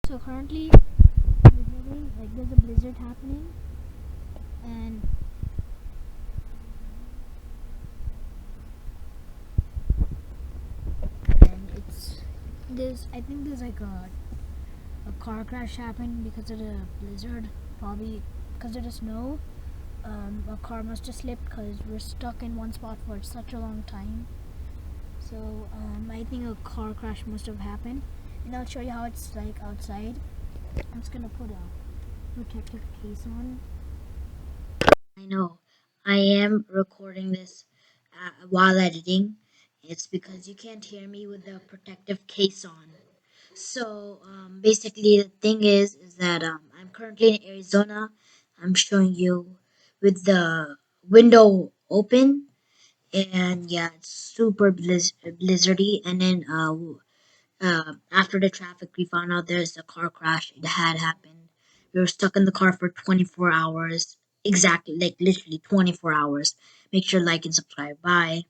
So currently, blizzarding, like there's a blizzard happening, and it's there's I think there's like a car crash happened because of the blizzard, probably because of the snow. A car must have slipped because we're stuck in one spot for such a long time. So I think a car crash must have happened, and I'll show you how it's like outside. I'm just gonna put a protective case on. I know. I am recording this while editing. It's because you can't hear me with the protective case on. So basically, the thing is that I'm currently in Arizona. I'm showing you with the window open, and yeah, it's super blizzardy. And then after the traffic, we found out there's a car crash. It had happened. We were stuck in the car for 24 hours. Exactly, like literally 24 hours. Make sure to like and subscribe. Bye.